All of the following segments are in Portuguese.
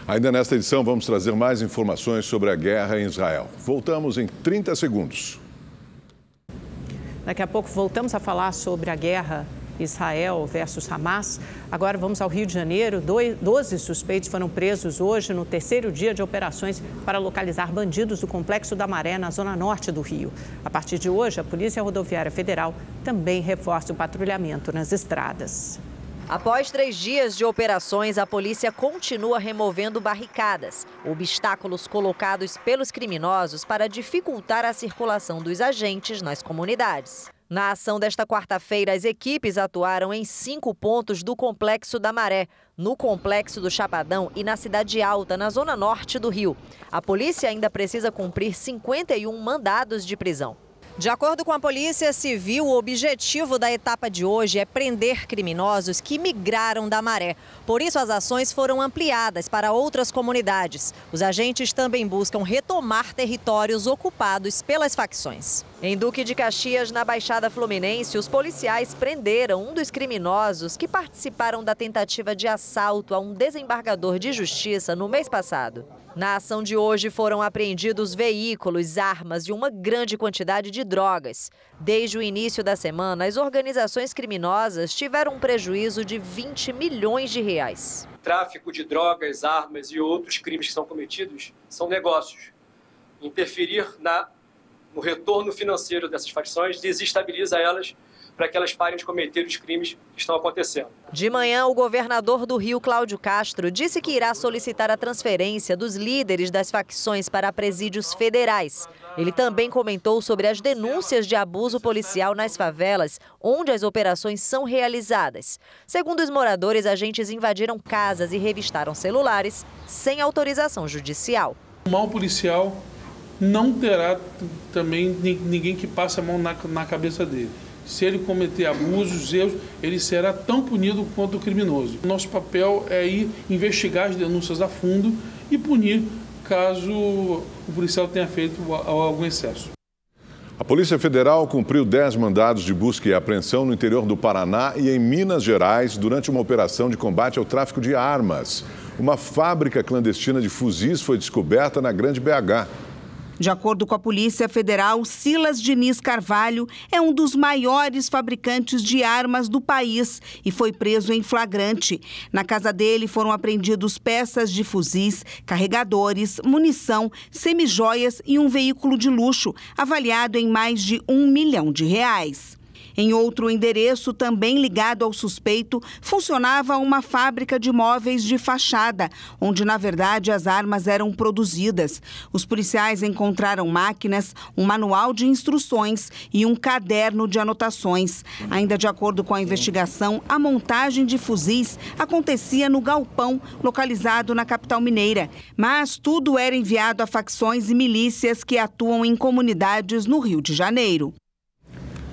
Ainda nesta edição, vamos trazer mais informações sobre a guerra em Israel. Voltamos em 30 segundos. Daqui a pouco voltamos a falar sobre a guerra Israel versus Hamas. Agora vamos ao Rio de Janeiro. 12 suspeitos foram presos hoje no terceiro dia de operações para localizar bandidos do Complexo da Maré, na zona norte do Rio. A partir de hoje, a Polícia Rodoviária Federal também reforça o patrulhamento nas estradas. Após 3 dias de operações, a polícia continua removendo barricadas, obstáculos colocados pelos criminosos para dificultar a circulação dos agentes nas comunidades. Na ação desta quarta-feira, as equipes atuaram em 5 pontos do Complexo da Maré, no Complexo do Chapadão e na Cidade Alta, na zona norte do Rio. A polícia ainda precisa cumprir 51 mandados de prisão. De acordo com a Polícia Civil, o objetivo da etapa de hoje é prender criminosos que migraram da Maré. Por isso, as ações foram ampliadas para outras comunidades. Os agentes também buscam retomar territórios ocupados pelas facções. Em Duque de Caxias, na Baixada Fluminense, os policiais prenderam um dos criminosos que participaram da tentativa de assalto a um desembargador de justiça no mês passado. Na ação de hoje foram apreendidos veículos, armas e uma grande quantidade de drogas. Desde o início da semana, as organizações criminosas tiveram um prejuízo de 20 milhões de reais. Tráfico de drogas, armas e outros crimes que são cometidos são negócios. Interferir no retorno financeiro dessas facções desestabiliza elas para que elas parem de cometer os crimes que estão acontecendo. De manhã, o governador do Rio, Cláudio Castro, disse que irá solicitar a transferência dos líderes das facções para presídios federais. Ele também comentou sobre as denúncias de abuso policial nas favelas, onde as operações são realizadas. Segundo os moradores, agentes invadiram casas e revistaram celulares sem autorização judicial. O mal policial não terá também ninguém que passe a mão na cabeça dele. Se ele cometer abusos, erros, ele será tão punido quanto o criminoso. Nosso papel é ir investigar as denúncias a fundo e punir caso o policial tenha feito algum excesso. A Polícia Federal cumpriu 10 mandados de busca e apreensão no interior do Paraná e em Minas Gerais durante uma operação de combate ao tráfico de armas. Uma fábrica clandestina de fuzis foi descoberta na Grande BH. De acordo com a Polícia Federal, Silas Diniz Carvalho é um dos maiores fabricantes de armas do país e foi preso em flagrante. Na casa dele foram apreendidos peças de fuzis, carregadores, munição, semijoias e um veículo de luxo, avaliado em mais de R$1 milhão. Em outro endereço, também ligado ao suspeito, funcionava uma fábrica de móveis de fachada, onde, na verdade, as armas eram produzidas. Os policiais encontraram máquinas, um manual de instruções e um caderno de anotações. Ainda de acordo com a investigação, a montagem de fuzis acontecia no galpão, localizado na capital mineira. Mas tudo era enviado a facções e milícias que atuam em comunidades no Rio de Janeiro.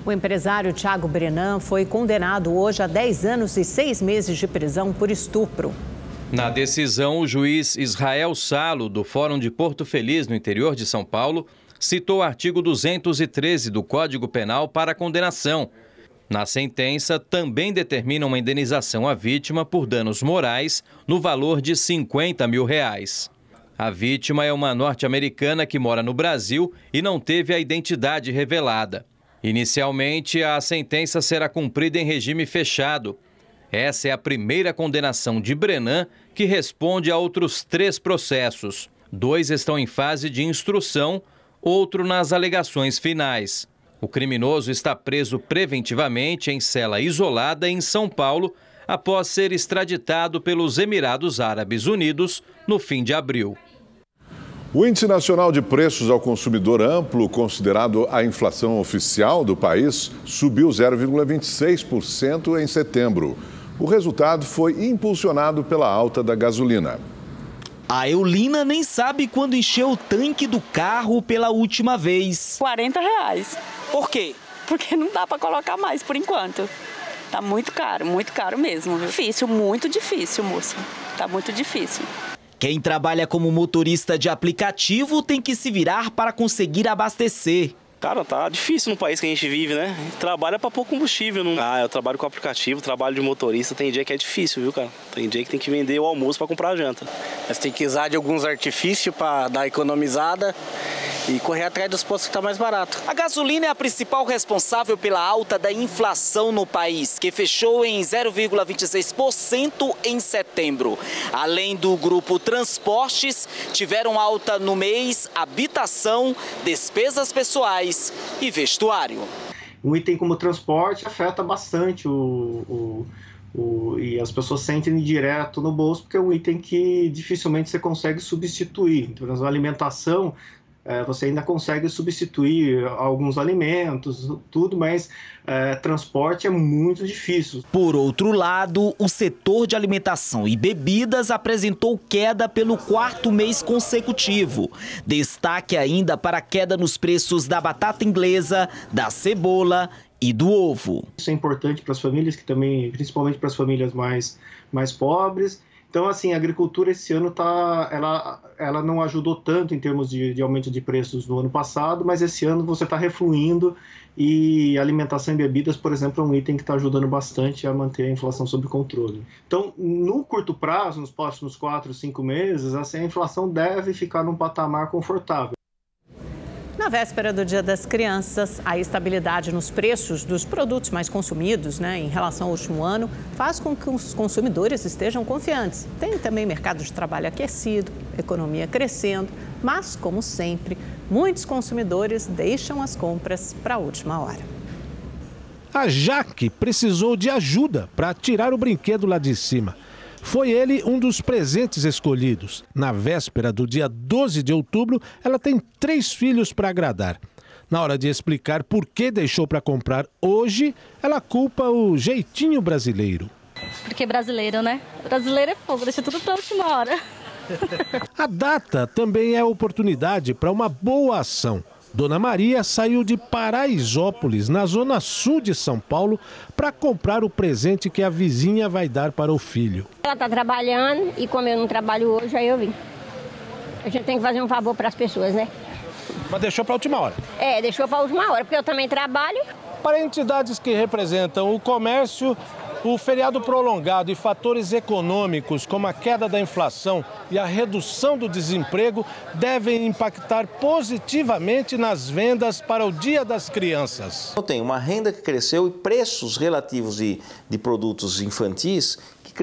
O empresário Thiago Brenan foi condenado hoje a 10 anos e 6 meses de prisão por estupro. Na decisão, o juiz Israel Salo, do Fórum de Porto Feliz, no interior de São Paulo, citou o artigo 213 do Código Penal para a condenação. Na sentença, também determina uma indenização à vítima por danos morais no valor de R$50 mil. A vítima é uma norte-americana que mora no Brasil e não teve a identidade revelada. Inicialmente, a sentença será cumprida em regime fechado. Essa é a primeira condenação de Brenan, que responde a outros 3 processos. 2 estão em fase de instrução, outro nas alegações finais. O criminoso está preso preventivamente em cela isolada em São Paulo, após ser extraditado pelos Emirados Árabes Unidos no fim de abril. O Índice Nacional de Preços ao Consumidor Amplo, considerado a inflação oficial do país, subiu 0,26% em setembro. O resultado foi impulsionado pela alta da gasolina. A Eulina nem sabe quando encheu o tanque do carro pela última vez. R$40. Por quê? Porque não dá para colocar mais por enquanto. Tá muito caro mesmo. Difícil, muito difícil, moça. Tá muito difícil. Quem trabalha como motorista de aplicativo tem que se virar para conseguir abastecer. Cara, tá difícil no país que a gente vive, né? Trabalha pra pôr combustível. Não... eu trabalho com aplicativo, trabalho de motorista. Tem dia que é difícil, viu, cara? Tem dia que tem que vender o almoço pra comprar a janta. Mas tem que usar de alguns artifícios pra dar economizada e correr atrás dos postos que tá mais barato. A gasolina é a principal responsável pela alta da inflação no país, que fechou em 0,26% em setembro. Além do grupo transportes, tiveram alta no mês habitação, despesas pessoais e vestuário. Um item como transporte afeta bastante e as pessoas sentem direto no bolso, porque é um item que dificilmente você consegue substituir. Então, na alimentação, você ainda consegue substituir alguns alimentos, tudo, mas transporte é muito difícil. Por outro lado, o setor de alimentação e bebidas apresentou queda pelo 4º mês consecutivo. Destaque ainda para a queda nos preços da batata inglesa, da cebola e do ovo. Isso é importante para as famílias, que também, principalmente para as famílias mais pobres. Então, assim, a agricultura esse ano ela não ajudou tanto em termos de aumento de preços no ano passado, mas esse ano você está refluindo e alimentação e bebidas, por exemplo, é um item que está ajudando bastante a manter a inflação sob controle. Então, no curto prazo, nos próximos 4, 5 meses, assim, a inflação deve ficar num patamar confortável. Na véspera do Dia das Crianças, a estabilidade nos preços dos produtos mais consumidos, em relação ao último ano, faz com que os consumidores estejam confiantes. Tem também mercado de trabalho aquecido, economia crescendo, mas, como sempre, muitos consumidores deixam as compras para a última hora. A Jaque precisou de ajuda para tirar o brinquedo lá de cima. Foi ele um dos presentes escolhidos. Na véspera do dia 12 de outubro, ela tem 3 filhos para agradar. Na hora de explicar por que deixou para comprar hoje, ela culpa o jeitinho brasileiro. Porque brasileiro, né? Brasileiro é fogo, deixa tudo para a última hora. A data também é oportunidade para uma boa ação. Dona Maria saiu de Paraisópolis, na zona sul de São Paulo, para comprar o presente que a vizinha vai dar para o filho. Ela está trabalhando e como eu não trabalho hoje, aí eu vim. A gente tem que fazer um favor para as pessoas, né? Mas deixou para a última hora? Deixou para a última hora, porque eu também trabalho. Para entidades que representam o comércio, o feriado prolongado e fatores econômicos, como a queda da inflação e a redução do desemprego, devem impactar positivamente nas vendas para o Dia das Crianças. Tem uma renda que cresceu e preços relativos de produtos infantis que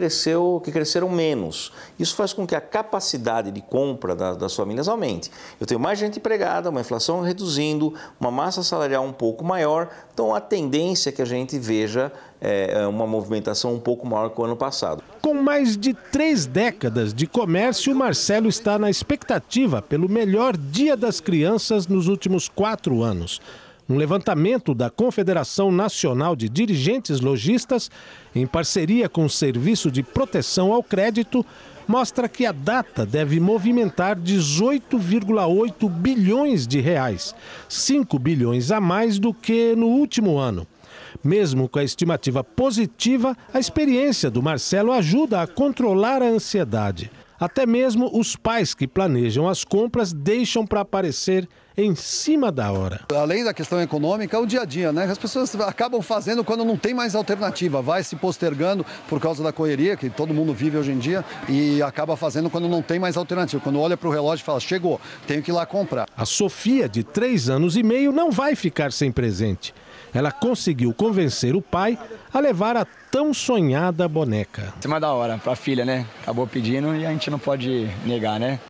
cresceram menos. Isso faz com que a capacidade de compra das famílias aumente. Eu tenho mais gente empregada, uma inflação reduzindo, uma massa salarial um pouco maior, então a tendência é que a gente veja uma movimentação um pouco maior que o ano passado. Com mais de 3 décadas de comércio, o Marcelo está na expectativa pelo melhor Dia das Crianças nos últimos 4 anos. Um levantamento da Confederação Nacional de Dirigentes Lojistas, em parceria com o Serviço de Proteção ao Crédito, mostra que a data deve movimentar 18,8 bilhões de reais, 5 bilhões a mais do que no último ano. Mesmo com a estimativa positiva, a experiência do Marcelo ajuda a controlar a ansiedade. Até mesmo os pais que planejam as compras deixam para aparecer em cima da hora. Além da questão econômica, é o dia a dia, né? As pessoas acabam fazendo quando não tem mais alternativa, vai se postergando por causa da correria que todo mundo vive hoje em dia e acaba fazendo quando não tem mais alternativa. Quando olha para o relógio e fala, chegou, tenho que ir lá comprar. A Sofia, de 3 anos e meio, não vai ficar sem presente. Ela conseguiu convencer o pai a levar a tão sonhada boneca. Em cima da hora, para a filha, né? Acabou pedindo e a gente não pode negar, né?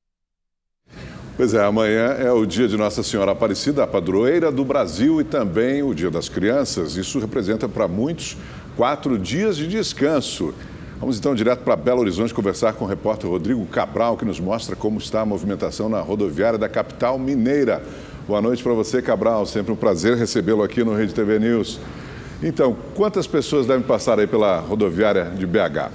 Pois é, amanhã é o dia de Nossa Senhora Aparecida, a padroeira do Brasil, e também o Dia das Crianças. Isso representa para muitos 4 dias de descanso. Vamos então direto para Belo Horizonte conversar com o repórter Rodrigo Cabral, que nos mostra como está a movimentação na rodoviária da capital mineira. Boa noite para você, Cabral. Sempre um prazer recebê-lo aqui no Rede TV News. Então, quantas pessoas devem passar aí pela rodoviária de BH?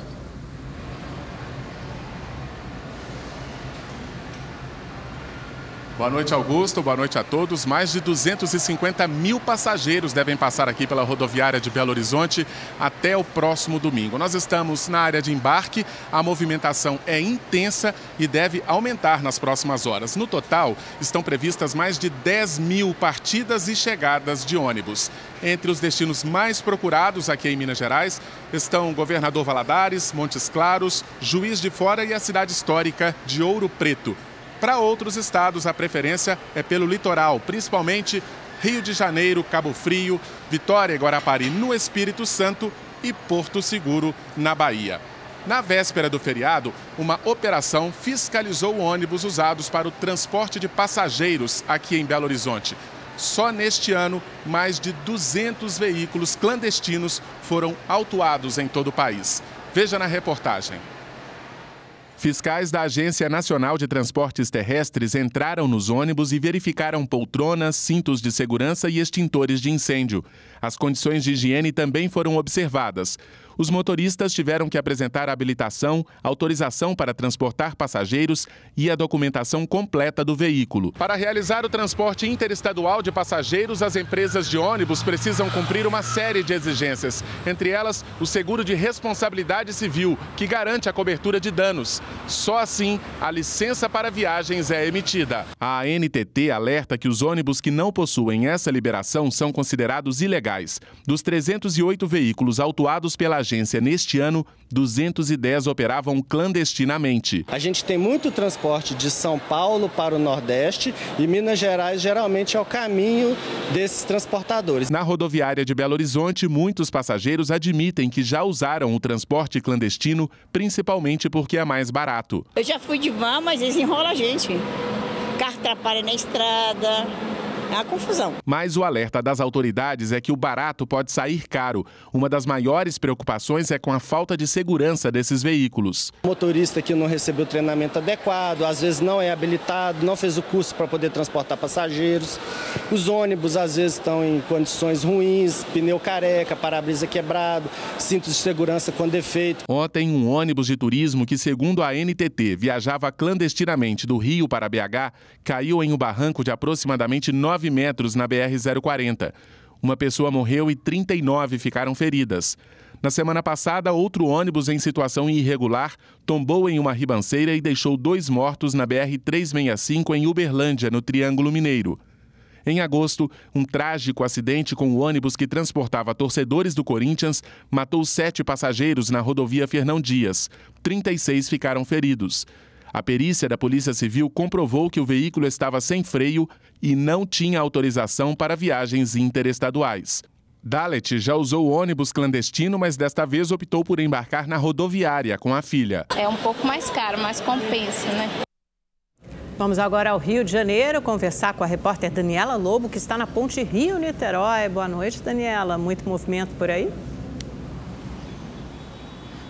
Boa noite, Augusto. Boa noite a todos. Mais de 250 mil passageiros devem passar aqui pela rodoviária de Belo Horizonte até o próximo domingo. Nós estamos na área de embarque. A movimentação é intensa e deve aumentar nas próximas horas. No total, estão previstas mais de 10 mil partidas e chegadas de ônibus. Entre os destinos mais procurados aqui em Minas Gerais estão Governador Valadares, Montes Claros, Juiz de Fora e a cidade histórica de Ouro Preto. Para outros estados, a preferência é pelo litoral, principalmente Rio de Janeiro, Cabo Frio, Vitória e Guarapari no Espírito Santo e Porto Seguro, na Bahia. Na véspera do feriado, uma operação fiscalizou ônibus usados para o transporte de passageiros aqui em Belo Horizonte. Só neste ano, mais de 200 veículos clandestinos foram autuados em todo o país. Veja na reportagem. Fiscais da Agência Nacional de Transportes Terrestres entraram nos ônibus e verificaram poltronas, cintos de segurança e extintores de incêndio. As condições de higiene também foram observadas. Os motoristas tiveram que apresentar habilitação, autorização para transportar passageiros e a documentação completa do veículo. Para realizar o transporte interestadual de passageiros, as empresas de ônibus precisam cumprir uma série de exigências. Entre elas, o seguro de responsabilidade civil, que garante a cobertura de danos. Só assim, a licença para viagens é emitida. A ANTT alerta que os ônibus que não possuem essa liberação são considerados ilegais. Dos 308 veículos autuados pela agência neste ano, 210 operavam clandestinamente. A gente tem muito transporte de São Paulo para o Nordeste e Minas Gerais geralmente é o caminho desses transportadores. Na rodoviária de Belo Horizonte, muitos passageiros admitem que já usaram o transporte clandestino, principalmente porque é mais barato. Eu já fui de van, mas eles enrolam a gente. Carro atrapalha na estrada. É uma confusão. Mas o alerta das autoridades é que o barato pode sair caro. Uma das maiores preocupações é com a falta de segurança desses veículos. O motorista que não recebeu treinamento adequado, às vezes não é habilitado, não fez o curso para poder transportar passageiros. Os ônibus às vezes estão em condições ruins, pneu careca, para-brisa quebrado, cintos de segurança com defeito. Ontem, um ônibus de turismo que, segundo a ANTT, viajava clandestinamente do Rio para BH, caiu em um barranco de aproximadamente 9 metros na BR-040. Uma pessoa morreu e 39 ficaram feridas. Na semana passada, outro ônibus em situação irregular tombou em uma ribanceira e deixou 2 mortos na BR-365 em Uberlândia, no Triângulo Mineiro. Em agosto, um trágico acidente com o ônibus que transportava torcedores do Corinthians matou 7 passageiros na rodovia Fernão Dias. 36 ficaram feridos. A perícia da Polícia Civil comprovou que o veículo estava sem freio e não tinha autorização para viagens interestaduais. Dalet já usou ônibus clandestino, mas desta vez optou por embarcar na rodoviária com a filha. É um pouco mais caro, mas compensa, né? Vamos agora ao Rio de Janeiro conversar com a repórter Daniela Lobo, que está na ponte Rio-Niterói. Boa noite, Daniela. Muito movimento por aí?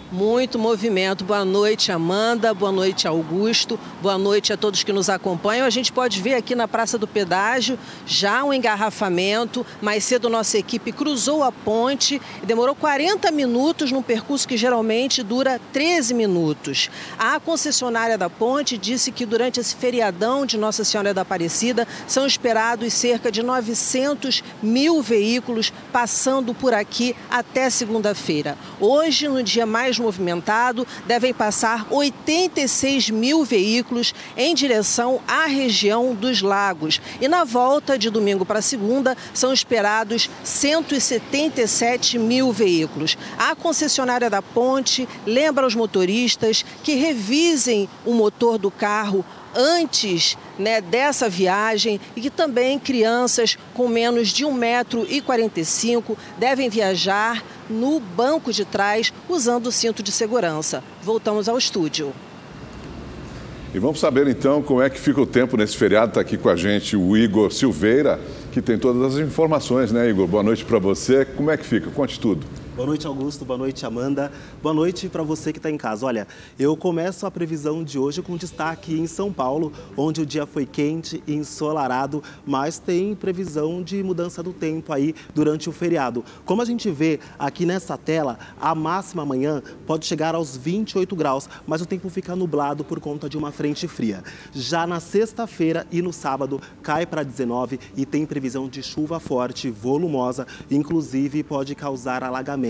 Muito movimento. Boa noite, Amanda. Boa noite, Augusto. Boa noite a todos que nos acompanham. A gente pode ver aqui na Praça do Pedágio já um engarrafamento. Mais cedo, nossa equipe cruzou a ponte e demorou 40 minutos num percurso que geralmente dura 13 minutos. A concessionária da ponte disse que durante esse feriadão de Nossa Senhora da Aparecida são esperados cerca de 900 mil veículos passando por aqui até segunda-feira. Hoje, no dia mais movimentado, devem passar 86 mil veículos em direção à região dos Lagos. E na volta de domingo para segunda, são esperados 177 mil veículos. A concessionária da ponte lembra aos motoristas que revisem o motor do carro antes dessa viagem e que também crianças com menos de 1,45 m devem viajar no banco de trás usando o cinto de segurança. Voltamos ao estúdio. E vamos saber então como é que fica o tempo nesse feriado. Está aqui com a gente o Igor Silveira, que tem todas as informações, né, Igor? Boa noite para você. Como é que fica? Conte tudo. Boa noite, Augusto. Boa noite, Amanda. Boa noite para você que está em casa. Olha, eu começo a previsão de hoje com destaque em São Paulo, onde o dia foi quente e ensolarado, mas tem previsão de mudança do tempo aí durante o feriado. Como a gente vê aqui nessa tela, a máxima amanhã pode chegar aos 28 graus, mas o tempo fica nublado por conta de uma frente fria. Já na sexta-feira e no sábado cai para 19 e tem previsão de chuva forte, volumosa, inclusive pode causar alagamento.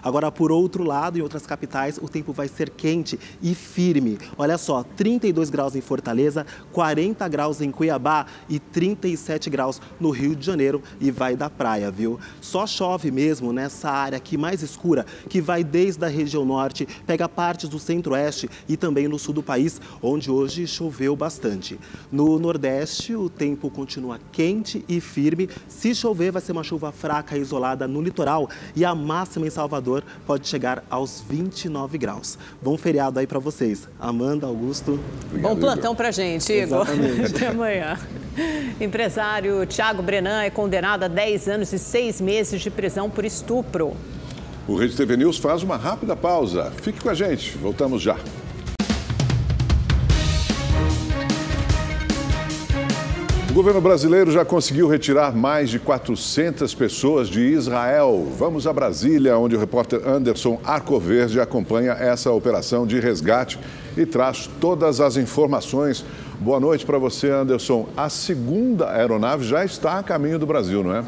Agora, por outro lado, em outras capitais, o tempo vai ser quente e firme. Olha só, 32 graus em Fortaleza, 40 graus em Cuiabá e 37 graus no Rio de Janeiro e vai da praia, viu? Só chove mesmo nessa área aqui mais escura, que vai desde a região norte, pega partes do centro-oeste e também no sul do país, onde hoje choveu bastante. No nordeste, o tempo continua quente e firme. Se chover, vai ser uma chuva fraca e isolada no litoral e a máxima em Salvador pode chegar aos 29 graus. Bom feriado aí para vocês. Amanda, Augusto. Obrigado, bom plantão para gente, Igor. Até amanhã. Empresário Thiago Brenan é condenado a 10 anos e 6 meses de prisão por estupro. O Rede TV News faz uma rápida pausa. Fique com a gente. Voltamos já. O governo brasileiro já conseguiu retirar mais de 400 pessoas de Israel. Vamos a Brasília, onde o repórter Anderson Arcoverde acompanha essa operação de resgate e traz todas as informações. Boa noite para você, Anderson. A segunda aeronave já está a caminho do Brasil, não é?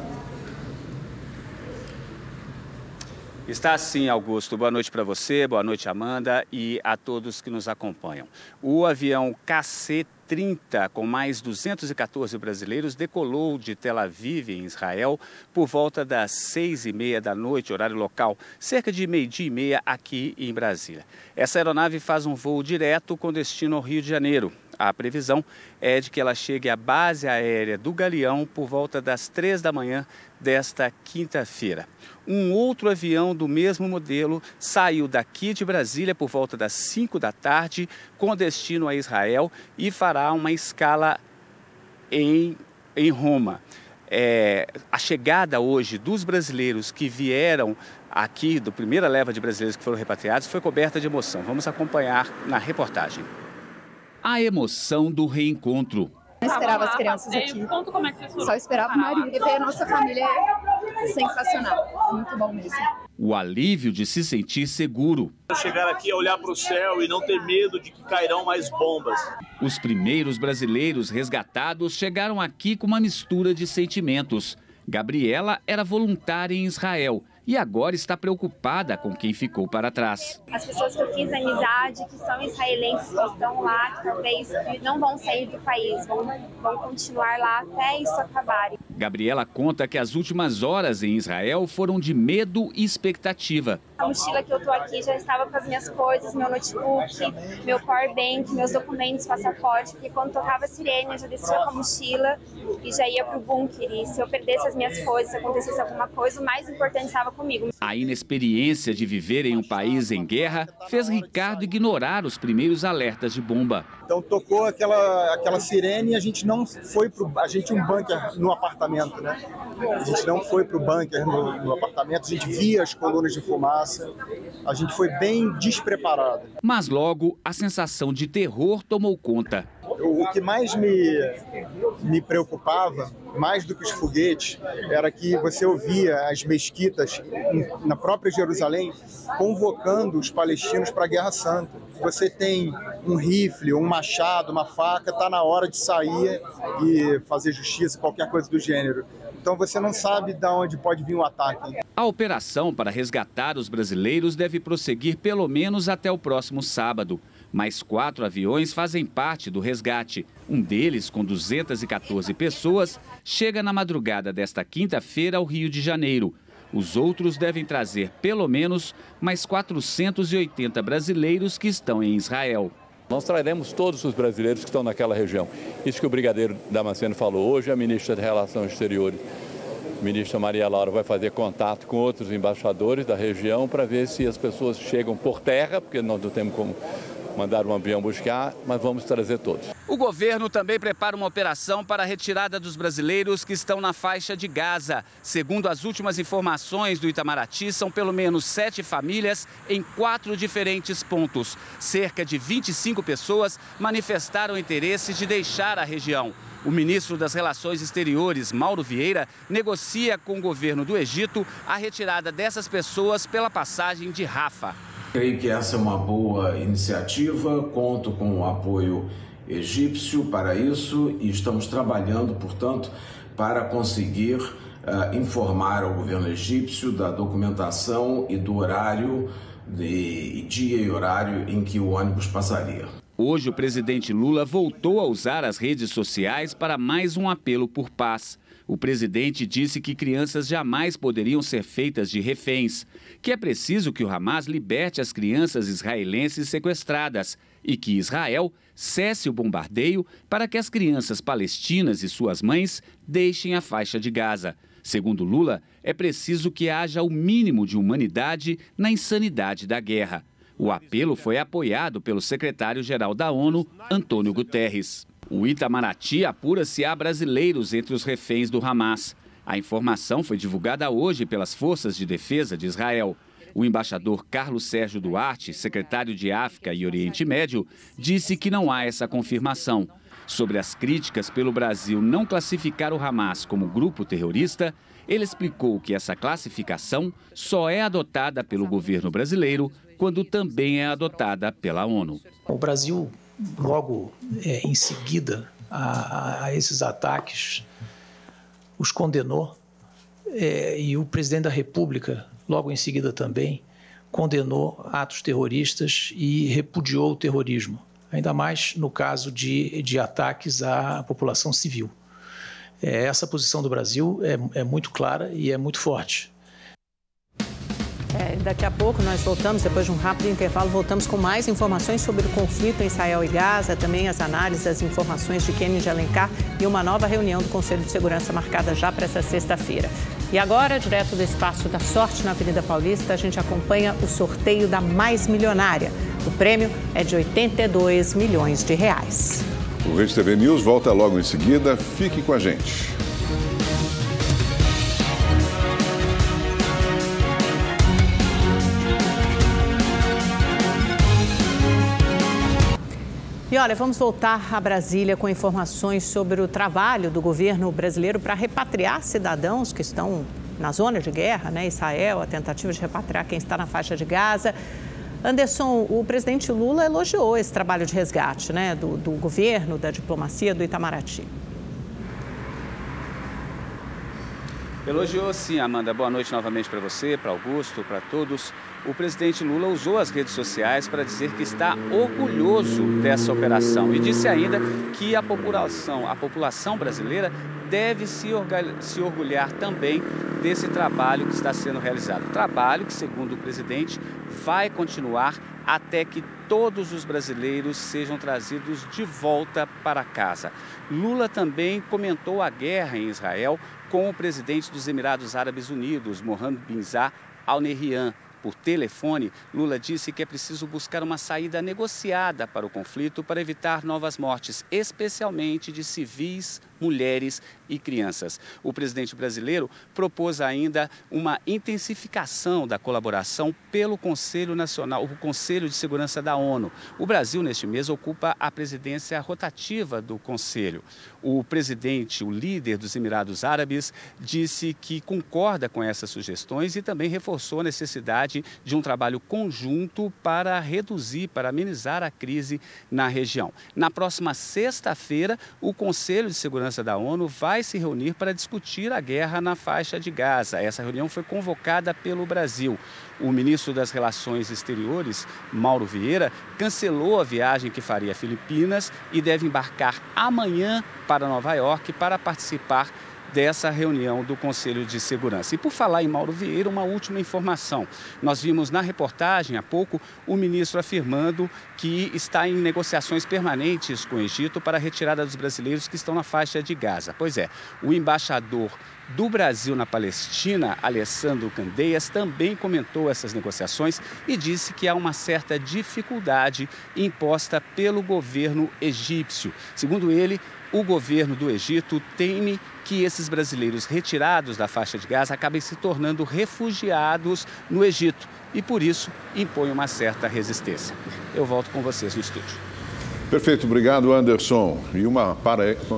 Está sim, Augusto. Boa noite para você, boa noite, Amanda, e a todos que nos acompanham. O avião KC-30, com mais 214 brasileiros, decolou de Tel Aviv, em Israel, por volta das 6h30 da noite, horário local, cerca de 12h30 aqui em Brasília. Essa aeronave faz um voo direto com destino ao Rio de Janeiro. A previsão é de que ela chegue à base aérea do Galeão por volta das 3 da manhã desta quinta-feira. Um outro avião do mesmo modelo saiu daqui de Brasília por volta das 5 da tarde com destino a Israel e fará uma escala em Roma. A chegada hoje dos brasileiros que vieram aqui, da primeira leva de brasileiros que foram repatriados, foi coberta de emoção. Vamos acompanhar na reportagem. A emoção do reencontro. Não esperava as crianças aqui. Conta como é que você falou. Só esperava o marido. E ver a nossa família é sensacional. Muito bom mesmo. O alívio de se sentir seguro. Chegar aqui a olhar para o céu e não ter medo de que cairão mais bombas. Os primeiros brasileiros resgatados chegaram aqui com uma mistura de sentimentos. Gabriela era voluntária em Israel e agora está preocupada com quem ficou para trás. As pessoas que eu fiz amizade, que são israelenses, que estão lá, que talvez não vão sair do país, vão continuar lá até isso acabar. Gabriela conta que as últimas horas em Israel foram de medo e expectativa. A mochila que eu tô aqui já estava com as minhas coisas, meu notebook, meu powerbank, meus documentos, passaporte, porque quando tocava a sirene eu já descia com a mochila e já ia pro bunker. E se eu perdesse as minhas coisas, se acontecesse alguma coisa, o mais importante estava comigo. A inexperiência de viver em um país em guerra fez Ricardo ignorar os primeiros alertas de bomba. Então tocou aquela sirene e a gente não foi a gente tinha um bunker no apartamento, né? A gente não foi pro bunker no apartamento, a gente via as colunas de fumaça, a gente foi bem despreparado. Mas logo a sensação de terror tomou conta. O que mais me preocupava, mais do que os foguetes, era que você ouvia as mesquitas na própria Jerusalém convocando os palestinos para a Guerra Santa. Você tem um rifle, um machado, uma faca, está na hora de sair e fazer justiça, qualquer coisa do gênero. Então você não sabe de onde pode vir o ataque. A operação para resgatar os brasileiros deve prosseguir pelo menos até o próximo sábado. Mais 4 aviões fazem parte do resgate. Um deles, com 214 pessoas, chega na madrugada desta quinta-feira ao Rio de Janeiro. Os outros devem trazer pelo menos mais 480 brasileiros que estão em Israel. Nós traremos todos os brasileiros que estão naquela região. Isso que o brigadeiro Damasceno falou hoje, a ministra de Relações Exteriores, a ministra Maria Laura, vai fazer contato com outros embaixadores da região para ver se as pessoas chegam por terra, porque nós não temos como mandar um avião buscar, mas vamos trazer todos. O governo também prepara uma operação para a retirada dos brasileiros que estão na faixa de Gaza. Segundo as últimas informações do Itamaraty, são pelo menos 7 famílias em 4 diferentes pontos. Cerca de 25 pessoas manifestaram interesse de deixar a região. O ministro das Relações Exteriores, Mauro Vieira, negocia com o governo do Egito a retirada dessas pessoas pela passagem de Rafah. Creio que essa é uma boa iniciativa, conto com o apoio egípcio para isso e estamos trabalhando, portanto, para conseguir informar ao governo egípcio da documentação e do horário, dia e horário em que o ônibus passaria. Hoje, o presidente Lula voltou a usar as redes sociais para mais um apelo por paz. O presidente disse que crianças jamais poderiam ser feitas de reféns, que é preciso que o Hamas liberte as crianças israelenses sequestradas e que Israel cesse o bombardeio para que as crianças palestinas e suas mães deixem a faixa de Gaza. Segundo Lula, é preciso que haja o mínimo de humanidade na insanidade da guerra. O apelo foi apoiado pelo secretário-geral da ONU, Antônio Guterres. O Itamaraty apura se há brasileiros entre os reféns do Hamas. A informação foi divulgada hoje pelas Forças de Defesa de Israel. O embaixador Carlos Sérgio Duarte, secretário de África e Oriente Médio, disse que não há essa confirmação. Sobre as críticas pelo Brasil não classificar o Hamas como grupo terrorista, ele explicou que essa classificação só é adotada pelo governo brasileiro quando também é adotada pela ONU. O Brasil, logo em seguida a esses ataques, os condenou e o presidente da República, logo em seguida também, condenou atos terroristas e repudiou o terrorismo, ainda mais no caso de ataques à população civil. Essa posição do Brasil é muito clara e é muito forte. Daqui a pouco nós voltamos, depois de um rápido intervalo, voltamos com mais informações sobre o conflito em Israel e Gaza, também as análises, as informações de Kennedy Alencar e uma nova reunião do Conselho de Segurança marcada já para essa sexta-feira. E agora, direto do Espaço da Sorte na Avenida Paulista, a gente acompanha o sorteio da Mais Milionária. O prêmio é de R$82 milhões. O Rede TV News volta logo em seguida. Fique com a gente. E olha, vamos voltar a Brasília com informações sobre o trabalho do governo brasileiro para repatriar cidadãos que estão na zona de guerra, né? Israel, a tentativa de repatriar quem está na faixa de Gaza. Anderson, o presidente Lula elogiou esse trabalho de resgate, né? Do governo, da diplomacia, do Itamaraty. Elogiou sim, Amanda. Boa noite novamente para você, para Augusto, para todos. O presidente Lula usou as redes sociais para dizer que está orgulhoso dessa operação e disse ainda que a população brasileira deve se orgulhar também desse trabalho que está sendo realizado. Trabalho que, segundo o presidente, vai continuar até que todos os brasileiros sejam trazidos de volta para casa. Lula também comentou a guerra em Israel com o presidente dos Emirados Árabes Unidos, Mohammed bin Zayed Al Nahyan. Por telefone, Lula disse que é preciso buscar uma saída negociada para o conflito para evitar novas mortes, especialmente de civis, mulheres e crianças. O presidente brasileiro propôs ainda uma intensificação da colaboração pelo Conselho Nacional, o Conselho de Segurança da ONU. O Brasil, neste mês, ocupa a presidência rotativa do Conselho. O presidente, o líder dos Emirados Árabes, disse que concorda com essas sugestões e também reforçou a necessidade de um trabalho conjunto para reduzir, para amenizar a crise na região. Na próxima sexta-feira, o Conselho de Segurança da ONU vai se reunir para discutir a guerra na faixa de Gaza. Essa reunião foi convocada pelo Brasil. O ministro das Relações Exteriores, Mauro Vieira, cancelou a viagem que faria a Filipinas e deve embarcar amanhã para Nova York para participar dessa reunião do Conselho de Segurança. E por falar em Mauro Vieira, uma última informação. Nós vimos na reportagem há pouco o ministro afirmando que está em negociações permanentes com o Egito para a retirada dos brasileiros que estão na faixa de Gaza. Pois é, o embaixador do Brasil na Palestina, Alessandro Candeias, também comentou essas negociações e disse que há uma certa dificuldade imposta pelo governo egípcio. Segundo ele, o governo do Egito teme que esses brasileiros retirados da faixa de Gaza acabem se tornando refugiados no Egito e, por isso, impõe uma certa resistência. Eu volto com vocês no estúdio. Perfeito, obrigado, Anderson. E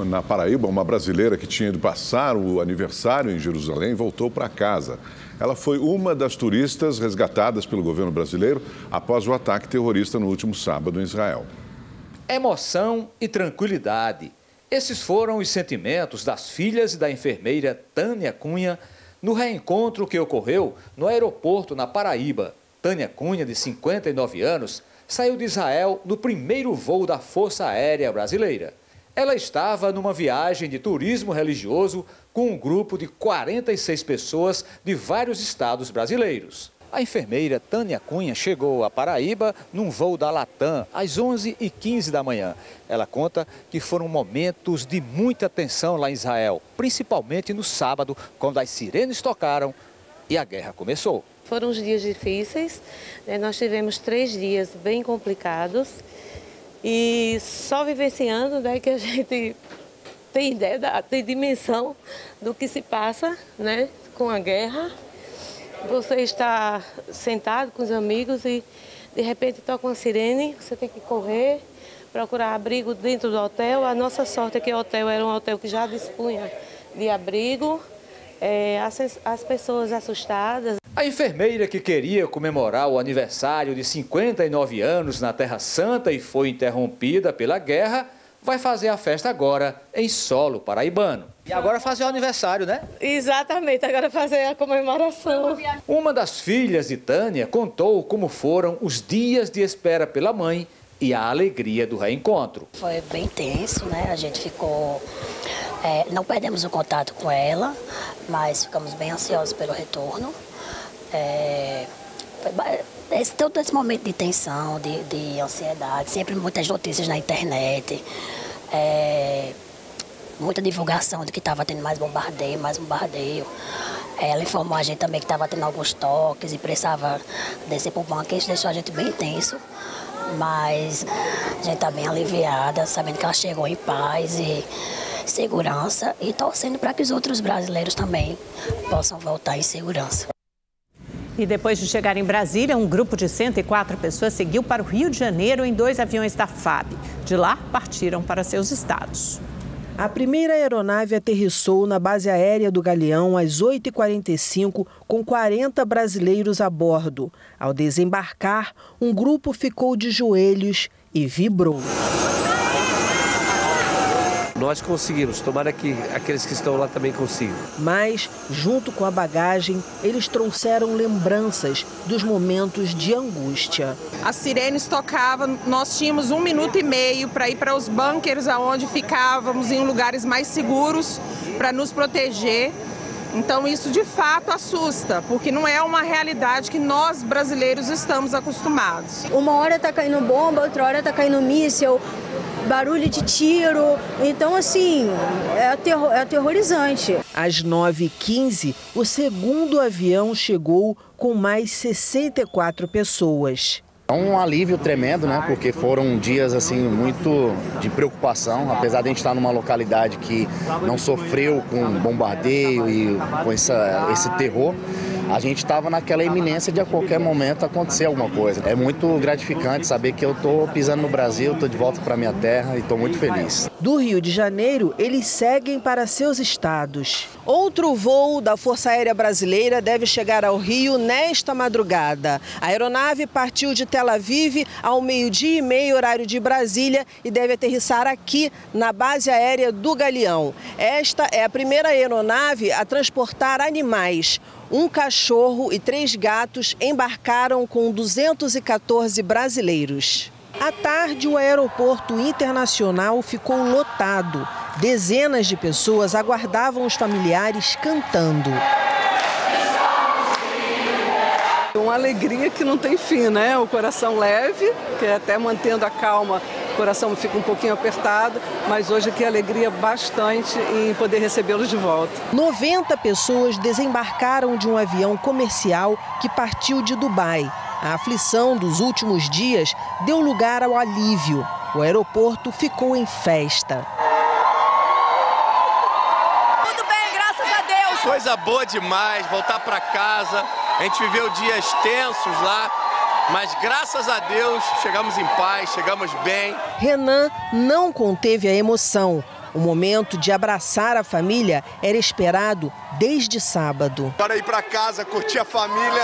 na Paraíba, uma brasileira que tinha ido passar o aniversário em Jerusalém voltou para casa. Ela foi uma das turistas resgatadas pelo governo brasileiro após o ataque terrorista no último sábado em Israel. Emoção e tranquilidade. Esses foram os sentimentos das filhas e da enfermeira Tânia Cunha no reencontro que ocorreu no aeroporto na Paraíba. Tânia Cunha, de 59 anos, saiu de Israel no primeiro voo da Força Aérea Brasileira. Ela estava numa viagem de turismo religioso com um grupo de 46 pessoas de vários estados brasileiros. A enfermeira Tânia Cunha chegou à Paraíba num voo da Latam às 11h15 da manhã. Ela conta que foram momentos de muita tensão lá em Israel, principalmente no sábado, quando as sirenes tocaram e a guerra começou. Foram uns dias difíceis, né? Nós tivemos 3 dias bem complicados e só vivenciando, né, que a gente tem ideia, tem dimensão do que se passa, né, com a guerra. Você está sentado com os amigos e de repente toca uma sirene, você tem que correr, procurar abrigo dentro do hotel. A nossa sorte é que o hotel era um hotel que já dispunha de abrigo, as pessoas assustadas. A enfermeira que queria comemorar o aniversário de 59 anos na Terra Santa e foi interrompida pela guerra, vai fazer a festa agora em solo paraibano. E agora fazer o aniversário, né? Exatamente, agora fazer a comemoração. Uma das filhas de Tânia contou como foram os dias de espera pela mãe e a alegria do reencontro. Foi bem tenso, né? A gente ficou... não perdemos o contato com ela, mas ficamos bem ansiosos pelo retorno. Todo esse momento de tensão, de ansiedade, sempre muitas notícias na internet, muita divulgação de que estava tendo mais bombardeio. Ela informou a gente também que estava tendo alguns toques e precisava descer para o banco, isso deixou a gente bem tenso, mas a gente está bem aliviada, sabendo que ela chegou em paz e segurança e torcendo para que os outros brasileiros também possam voltar em segurança. E depois de chegar em Brasília, um grupo de 104 pessoas seguiu para o Rio de Janeiro em 2 aviões da FAB. De lá, partiram para seus estados. A primeira aeronave aterrissou na base aérea do Galeão às 8h45, com 40 brasileiros a bordo. Ao desembarcar, um grupo ficou de joelhos e vibrou. Nós conseguimos, tomara que aqueles que estão lá também consigam. Mas, junto com a bagagem, eles trouxeram lembranças dos momentos de angústia. As sirenes tocavam, nós tínhamos 1 minuto e meio para ir para os bunkers onde ficávamos em lugares mais seguros para nos proteger. Então isso de fato assusta, porque não é uma realidade que nós brasileiros estamos acostumados. Uma hora está caindo bomba, outra hora está caindo míssil, barulho de tiro, então assim, é aterrorizante. Às 9h15, o segundo avião chegou com mais 64 pessoas. É um alívio tremendo, né? Porque foram dias assim muito de preocupação, apesar de a gente estar numa localidade que não sofreu com bombardeio e com esse terror. A gente estava naquela iminência de a qualquer momento acontecer alguma coisa. É muito gratificante saber que eu estou pisando no Brasil, estou de volta para minha terra e estou muito feliz. Do Rio de Janeiro, eles seguem para seus estados. Outro voo da Força Aérea Brasileira deve chegar ao Rio nesta madrugada. A aeronave partiu de Tel Aviv ao 12h30, horário de Brasília, e deve aterrissar aqui na base aérea do Galeão. Esta é a primeira aeronave a transportar animais. Um cachorro e 3 gatos embarcaram com 214 brasileiros. À tarde, o aeroporto internacional ficou lotado. Dezenas de pessoas aguardavam os familiares cantando. Uma alegria que não tem fim, né? O coração leve, que até mantendo a calma o coração fica um pouquinho apertado, mas hoje que alegria bastante em poder recebê-los de volta. 90 pessoas desembarcaram de um avião comercial que partiu de Dubai. A aflição dos últimos dias deu lugar ao alívio. O aeroporto ficou em festa. Tudo bem, graças a Deus. Coisa boa demais, voltar para casa. A gente viveu dias tensos lá, mas graças a Deus chegamos em paz, chegamos bem. Renan não conteve a emoção. O momento de abraçar a família era esperado desde sábado. Para ir para casa, curtir a família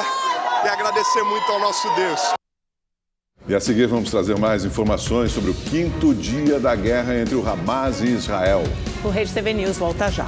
e agradecer muito ao nosso Deus. E a seguir vamos trazer mais informações sobre o 5º dia da guerra entre o Hamas e Israel. O Rede TV News volta já.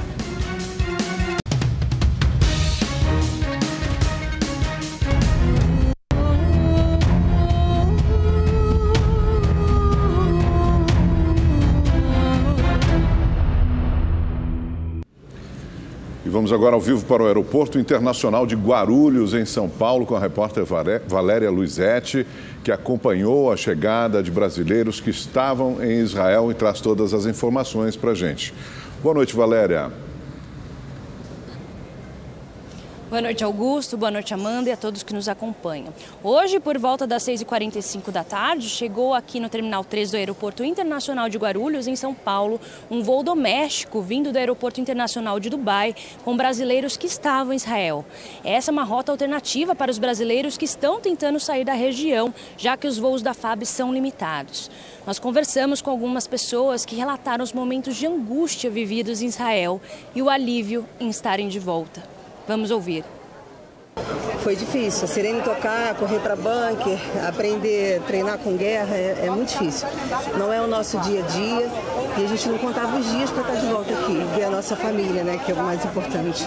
Vamos agora ao vivo para o Aeroporto Internacional de Guarulhos, em São Paulo, com a repórter Valéria Luizetti, que acompanhou a chegada de brasileiros que estavam em Israel e traz todas as informações para a gente. Boa noite, Valéria. Boa noite, Augusto. Boa noite, Amanda, e a todos que nos acompanham. Hoje, por volta das 6h45 da tarde, chegou aqui no Terminal 3 do Aeroporto Internacional de Guarulhos, em São Paulo, um voo doméstico vindo do Aeroporto Internacional de Dubai, com brasileiros que estavam em Israel. Essa é uma rota alternativa para os brasileiros que estão tentando sair da região, já que os voos da FAB são limitados. Nós conversamos com algumas pessoas que relataram os momentos de angústia vividos em Israel e o alívio em estarem de volta. Vamos ouvir. Foi difícil, a sirene tocar, correr para bunker, aprender, treinar com guerra, é muito difícil. Não é o nosso dia a dia e a gente não contava os dias para estar de volta aqui, ver a nossa família, né, que é o mais importante.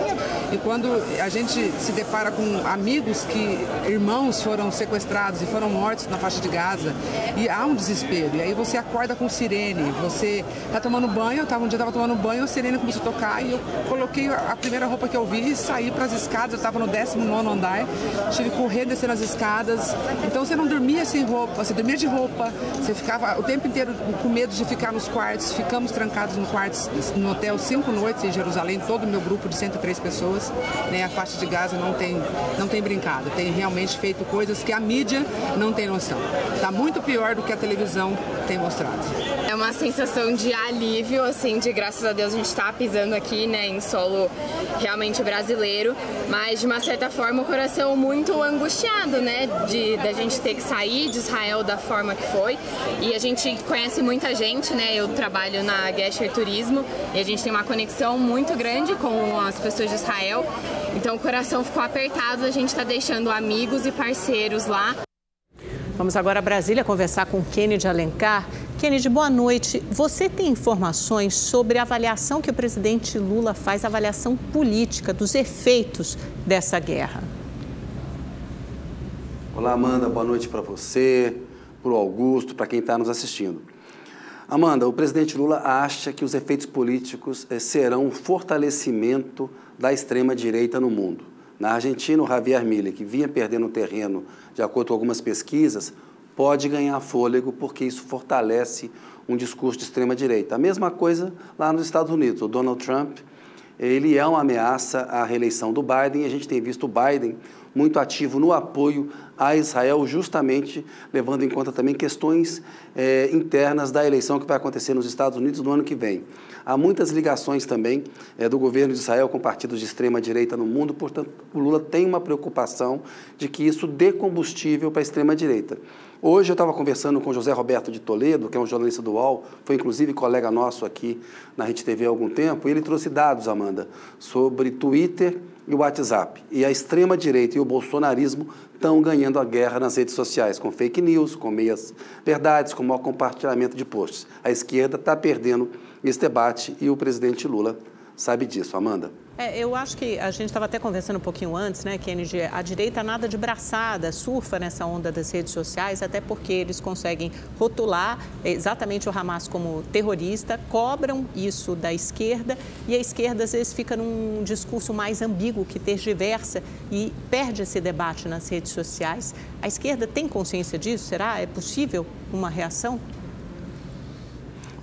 E quando a gente se depara com amigos que, irmãos foram sequestrados e foram mortos na faixa de Gaza, e há um desespero, e aí você acorda com sirene, você está tomando banho, um dia eu estava tomando banho, a sirene começou a tocar e eu coloquei a primeira roupa que eu vi e saí para as escadas, eu estava no 19º andar, tive que correr, descer as escadas, então você não dormia sem roupa, você dormia de roupa, você ficava o tempo inteiro com medo de ficar nos quartos, ficamos trancados no hotel 5 noites em Jerusalém, todo o meu grupo de 103 pessoas, né? A faixa de Gaza não tem brincado, tem realmente feito coisas que a mídia não tem noção, está muito pior do que a televisão tem mostrado. É uma sensação de alívio, assim, de graças a Deus a gente está pisando aqui, né, em solo realmente brasileiro, mas de uma certa forma o coração muito angustiado, né, da gente ter que sair de Israel da forma que foi, e a gente conhece muita gente, né, eu trabalho na Gesher Turismo e a gente tem uma conexão muito grande com as pessoas de Israel, então o coração ficou apertado, a gente está deixando amigos e parceiros lá. Vamos agora a Brasília conversar com Kennedy Alencar. Kennedy, boa noite. Você tem informações sobre a avaliação que o presidente Lula faz, a avaliação política dos efeitos dessa guerra? Olá, Amanda. Boa noite para você, para o Augusto, para quem está nos assistindo. Amanda, o presidente Lula acha que os efeitos políticos serão um fortalecimento da extrema-direita no mundo. Na Argentina, o Javier Milei, que vinha perdendo terreno, de acordo com algumas pesquisas, pode ganhar fôlego porque isso fortalece um discurso de extrema-direita. A mesma coisa lá nos Estados Unidos. O Donald Trump, ele é uma ameaça à reeleição do Biden e a gente tem visto o Biden muito ativo no apoio a Israel, justamente levando em conta também questões internas da eleição que vai acontecer nos Estados Unidos no ano que vem. Há muitas ligações também do governo de Israel com partidos de extrema-direita no mundo, portanto, o Lula tem uma preocupação de que isso dê combustível para a extrema-direita. Hoje eu estava conversando com José Roberto de Toledo, que é um jornalista do UOL, foi inclusive colega nosso aqui na Rede TV há algum tempo, e ele trouxe dados, Amanda, sobre Twitter e o WhatsApp. E a extrema-direita e o bolsonarismo estão ganhando a guerra nas redes sociais, com fake news, com meias-verdades, com mau compartilhamento de posts. A esquerda está perdendo esse debate e o presidente Lula sabe disso. Amanda. Eu acho que a gente estava até conversando um pouquinho antes, né, Kennedy? A direita nada de braçada, surfa nessa onda das redes sociais, até porque eles conseguem rotular exatamente o Hamas como terrorista, cobram isso da esquerda e a esquerda às vezes fica num discurso mais ambíguo, que tergiversa e perde esse debate nas redes sociais. A esquerda tem consciência disso? Será? É possível uma reação?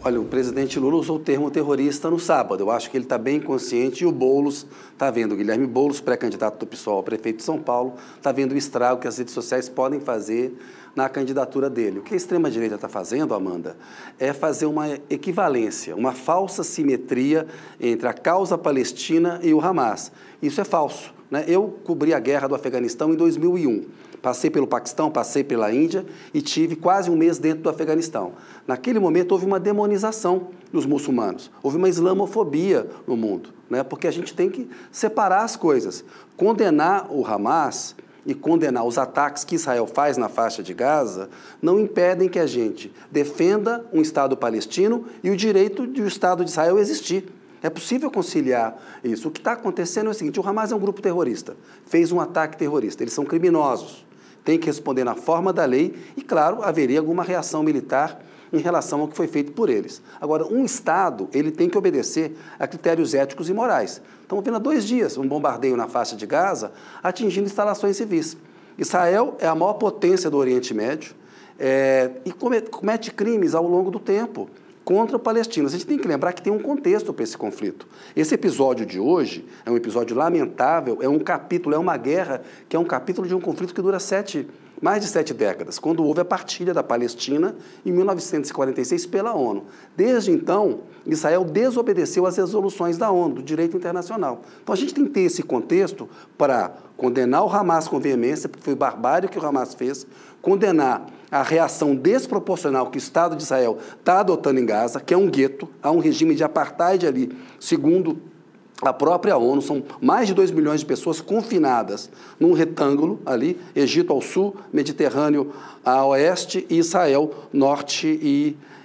Olha, o presidente Lula usou o termo terrorista no sábado. Eu acho que ele está bem consciente e o Boulos está vendo. O Guilherme Boulos, pré-candidato do PSOL ao prefeito de São Paulo, está vendo o estrago que as redes sociais podem fazer na candidatura dele. O que a extrema-direita está fazendo, Amanda, é fazer uma equivalência, uma falsa simetria entre a causa palestina e o Hamas. Isso é falso, né? Eu cobri a guerra do Afeganistão em 2001. Passei pelo Paquistão, passei pela Índia e tive quase um mês dentro do Afeganistão. Naquele momento houve uma demonização dos muçulmanos, houve uma islamofobia no mundo, né? Porque a gente tem que separar as coisas. Condenar o Hamas e condenar os ataques que Israel faz na faixa de Gaza não impedem que a gente defenda um Estado palestino e o direito de o Estado de Israel existir. É possível conciliar isso. O que está acontecendo é o seguinte: o Hamas é um grupo terrorista, fez um ataque terrorista, eles são criminosos, tem que responder na forma da lei e, claro, haveria alguma reação militar em relação ao que foi feito por eles. Agora, um Estado, ele tem que obedecer a critérios éticos e morais. Estamos vendo há 2 dias um bombardeio na faixa de Gaza atingindo instalações civis. Israel é a maior potência do Oriente Médio e comete crimes ao longo do tempo contra palestinos. A gente tem que lembrar que tem um contexto para esse conflito. Esse episódio de hoje é um episódio lamentável, é um capítulo, é uma guerra que é um capítulo de um conflito que dura mais de 7 décadas, quando houve a partilha da Palestina em 1946 pela ONU. Desde então, Israel desobedeceu às resoluções da ONU, do direito internacional. Então a gente tem que ter esse contexto para condenar o Hamas com veemência, porque foi barbárie que o Hamas fez, condenar a reação desproporcional que o Estado de Israel está adotando em Gaza, que é um gueto, há um regime de apartheid ali, segundo a própria ONU, são mais de 2 milhões de pessoas confinadas num retângulo ali, Egito ao sul, Mediterrâneo a oeste e Israel norte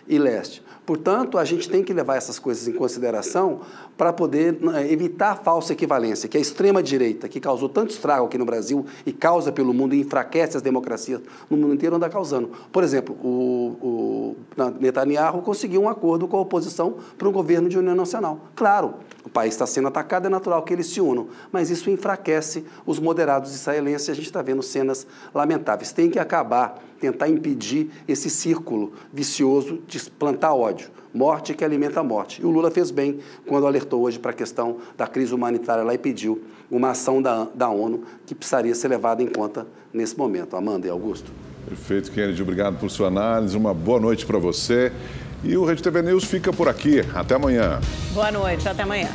e leste. Portanto, a gente tem que levar essas coisas em consideração para poder evitar a falsa equivalência, que a extrema-direita, que causou tanto estrago aqui no Brasil e causa pelo mundo e enfraquece as democracias no mundo inteiro, anda causando. Por exemplo, o Netanyahu conseguiu um acordo com a oposição para um governo de união nacional. Claro, o país está sendo atacado, é natural que eles se unam, mas isso enfraquece os moderados israelenses e a gente está vendo cenas lamentáveis. Tem que acabar, tentar impedir esse círculo vicioso de plantar ódio. Morte que alimenta a morte. E o Lula fez bem quando alertou hoje para a questão da crise humanitária lá e pediu uma ação da ONU que precisaria ser levada em conta nesse momento. Amanda e Augusto. Perfeito, Kennedy. Obrigado por sua análise. Uma boa noite para você. E o Rede TV News fica por aqui. Até amanhã. Boa noite. Até amanhã.